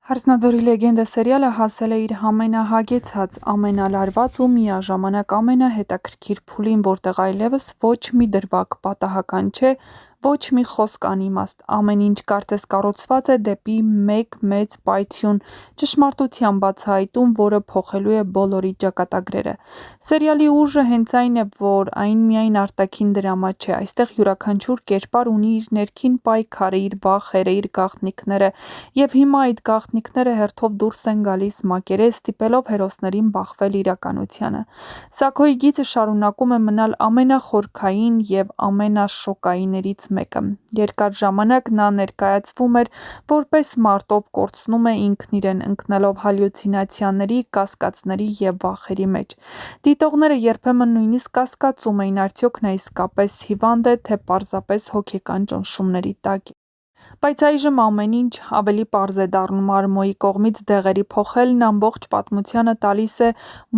Հարսնաձորի լեգենդը սերիալը հասել է իր ամենահագեցած, ամենալարված ու միաժամանակ ամենահետաքրքիր փուլին, որտեղ այլևս ոչ մի դրվագ պատահական չէ, ոչ մի խոսք անիմաստ, ամեն ինչ կարծես կառուցված է դեպի մեկ մեծ պայթյուն, ճշմարտության բացահայտում, որը փոխելու է բոլորի ճակատագրերը։ Սերիալի ուժը հենց այն է, որ այն միայն արտաքին դրամա չէ, այստեղ յուրաքանչյուր կերպար ունի իր ներքին պայքարը, իր վախերը, իր գաղտնիքները, և հիմա այդ գաղտնիքները հերթով դուրս են գալիս մակերես, ստիպելով հերոսներին բախվել իրականությանը։ Սաքոյի գիծը շարունակում է մնալ ամենախորքային և ամենաշոկայիններից մեկը։ Երկար ժամանակ նա ներկայացվում էր որպես մարդ, ով կորցնում է ինքն իրեն, ընկնելով հալյուցինացիաների, կասկածների և վախերի մեջ։ Դիտողները երբեմն նույնիսկ կասկածում էին՝ արդյոք նա իսկապես հիվանդ է, թե պարզապես հոգեկան ճնշումների տակ է։ Բայց այժմ ամեն ինչ ավելի պարզ է դառնում։ Արմոյի կողմից դեղերի փոխելն ամբողջ պատմությանը տալիս է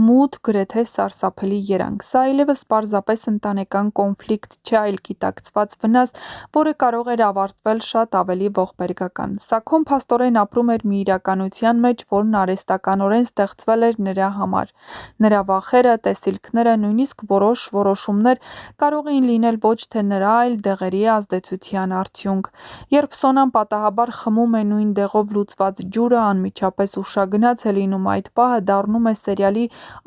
մութ, գրեթե սարսափելի երանգ։ Սա այլևս պարզապես ընտանեկան կոնֆլիկտ չէ, այլ գիտակցված վնաս, որը կարող էր ավարտվել շատ ավելի ողբերգական։ Սաքոն փաստորեն ապրում էր մի իրականության մեջ, որն արհեստականորեն ստեղծվել էր նրա համար։ Նրա վախերը, տեսիլքները, նույնիսկ որոշ որոշումներ կարող էին լինել ոչ թե նրա, այլ դեղերի ազդեցության արդյունք։ Երբ Սոնան պատահաբար խմում է նույն դեղով լուծված ջուրը, անմիջապես ուշագնաց է լինում։ Այդ պահը դառնում է սերիալի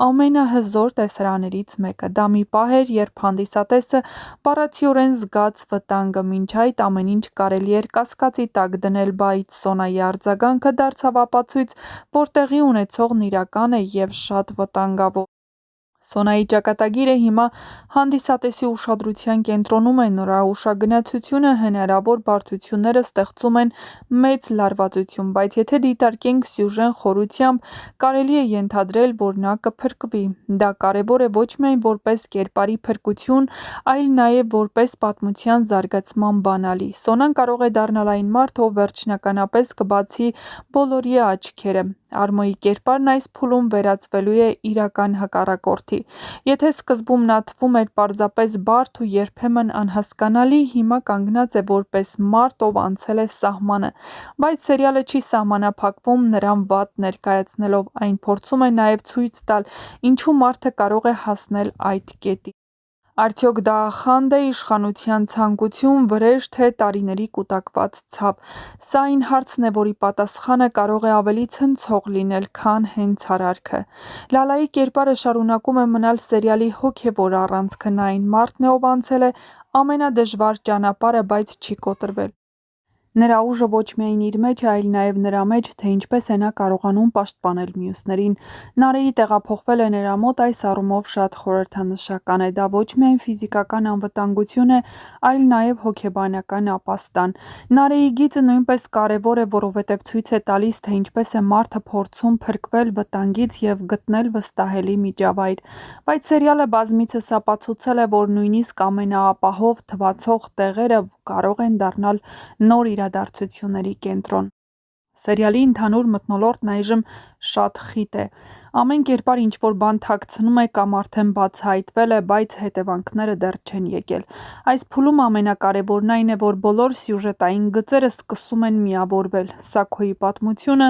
ամենահզոր տեսարաներից մեկը։ Դա մի պահ էր, երբ հանդիսատեսը բառացիորեն զգաց վտանգը։ Մինչ այդ ամեն ինչ կարելի էր կասկածի տակ դնել, բայց Սոնայի արձագանքը դարձավ ապացույց, որ տեղի ունեցողն իրական է և շատ վտանգավոր։ Սոնայի ճակատագիրը հիմա հանդիսատեսի ուշադրության կենտրոնում է։ Նրա ուշագնացությունը, հնարավոր բարդությունները ստեղծում են մեծ լարվածություն, բայց եթե դիտարկենք սյուժեն խորությամբ, կարելի է ենթադրել, որ նա կփրկվի։ Դա կարևոր է ոչ միայն որպես կերպարի փրկություն, այլ նաև որպես պատմության զարգացման բանալի։ Սոնան կարող է դառնալ այն մարդը, ով վերջնականապես կբացի բոլորի աչքերը։ Արմոյի կերպարն այս փուլում վերածվելու է իրական հակառակորդի։ Եթե սկզբում նա թվում էր պարզապես բարդ ու երբեմն անհասկանալի, հիմա կանգնած է որպես մարդ, ով անցել է սահմանը։ Բայց սերիալը չի սահմանափակվում նրան վատ ներկայացնելով, այն փորձում է նաև ցույց տալ ինչու մարդը կարող է հասնել այդ կետի։ Արդյոք դա խանդ է, իշխանության ցանկություն, վրեժ, թե տարիների կուտակված ցավ։ Սա այն հարցն է, որի պատասխանը կարող է ավելի ցնցող լինել, քան հենց արարքը։ Լալայի կերպարը շարունակում է մնալ սերիալի հոգևոր առանցքը։ Նա այն մարդն է, ով անցել է ամենադժվար ճանապարհը, բայց չի կոտրվել։ Նրա ուժը ոչ միայն իր մեջ է, այլ նաև նրա մեջ, թե ինչպես է նա կարողանում պաշտպանել մյուսներին։ Նարեի տեղափոխվելը նրա մոտ այս առումով շատ խորհրդանշական է։ Դա ոչ միայն ֆիզիկական անվտանգություն է, այլ նաև հոգեբանական ապաստան։ Նարեի գիծը նույնպես կարևոր է, որովհետև ցույց է տալիս, թե ինչպես է մարդը փորձում փրկվել վտանգից և գտնել վստահելի միջավայր։ Բայց սերիալը բազմիցս ապացուցել է, որ նույնիսկ ամենաապահով թվացող տեղերը կարող են դառնալ նոր իրադարձությունների կենտրոն։ Սերիալի ընդհանուր մթնոլորտն այժմ շատ խիտ է։ Ամեն կերպար ինչ-որ բան թաքցնում է կամ արդեն բացահայտվել է, բայց հետևանքները դեռ չեն եկել։ Այս փուլում ամենակարևորն այն է, որ բոլոր սյուժետային գծերը սկսում են միավորվել։ Սաքոյի պատմությունը,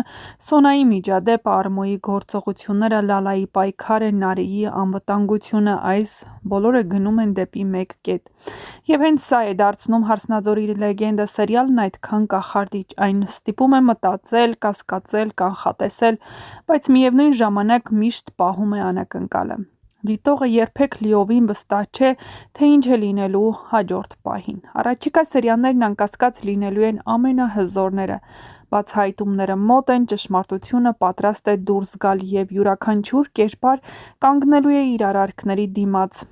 Սոնայի միջադեպը, Արմոյի գործողությունները, Լալայի պայքարը, Նարեի անվտանգությունը, այս բոլորը գնում են դեպի մեկ կետ։ Եվ հենց սա է դարձնում «Հարսնաձորի լեգենդը» սերիալն այդքան կախարդիչ։ Այն ստիպում է մտածել, կասկածել, կանխատեսել, բայց միևնույն ժամանակ միշտ պահում է անակնկալը։ Դիտողը երբեք լիովին վստահ չէ, թե ինչ է լինելու հաջորդ պահին։ Առաջիկա սերիալներն անկասկած լինելու են ամենահզորները։ Բացահայտումները մոտ են, ճշմարտությունը պատրաստ է դուրս գալ, և յուրաքանչյուր կերպար կանգնելու է իր արարքների դիմաց։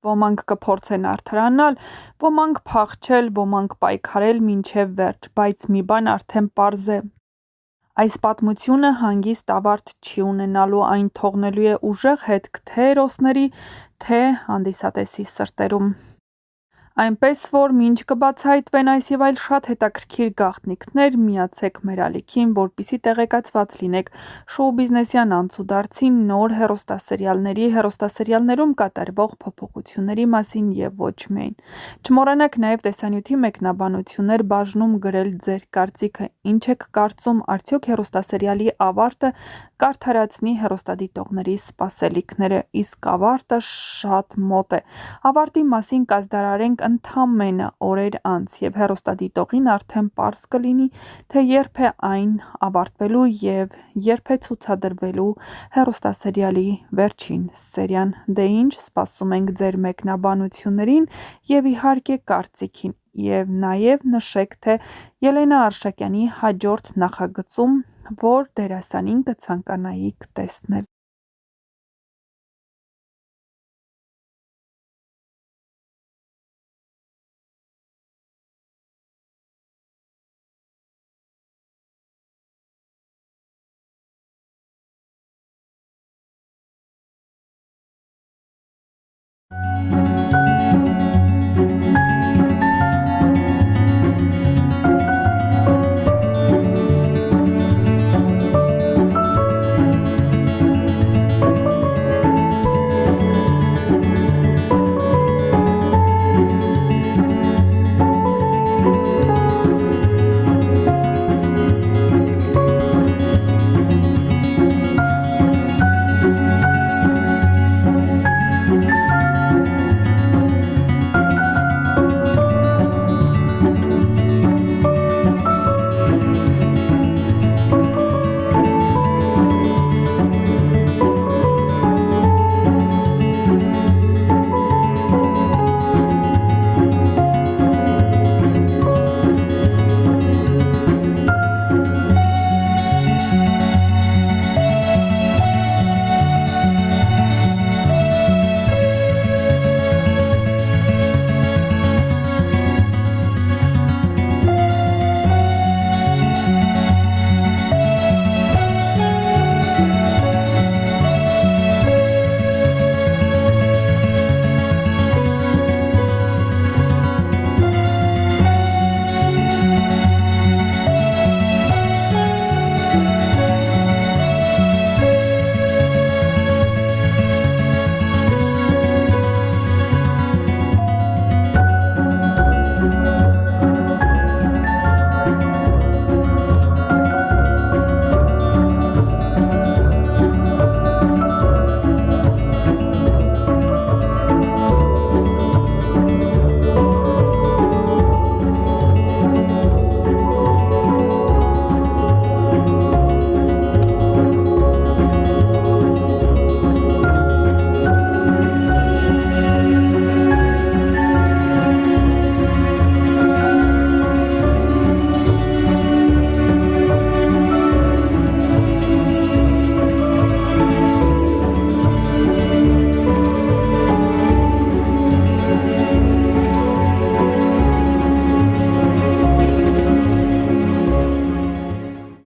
Ոմանք կփորձեն արդարանալ, ոմանք փախչել, ոմանք պայքարել մինչև վերջ, բայց մի բան արդեն պարզ է. այս պատմությունը հանգիստ ավարտ չի ունենալու, այն թողնելու է ուժեղ հետք թե՛ հերոսների, թե՛ հանդիսատեսի սրտերում։ Այնպես որ մինչ կբացահայտվեն այս և այլ շատ հետաքրքիր գաղտնիքներ, միացեք մեր ալիքին, որպեսզի տեղեկացված լինեք շոու բիզնեսյան անցուդարձի, նոր հեռուստասերիալների, հեռուստասերիալներում կատարվող փոփոխությունների մասին և ոչ միայն։ Չմոռանաք նաև տեսանյութի մեկնաբանություններ բաժնում գրել ձեր կարծիքը, ինչ եք կարծում, արդյոք հեռուստասերիալի ավարտը կարդարացնի հեռուստադիտողների սպասելիքները, իսկ ավարտը շատ մոտ է։ Ավարտի մասին կազդարարենք ընդամենը օրեր անց, և հեռուստադիտողին արդեն պարզ կլինի, թե երբ է այն ավարտվելու և երբ է ցուցադրվելու հեռուստասերիալի վերջին սերիան։ Դե ինչ, սպասում ենք ձեր մեկնաբանություններին և իհարկե կարծիքին, և նաև նշեք, թե Ելենա Արշակյանի հաջորդ նախագծում որ դերասանին կցանկանայիք տեսնել։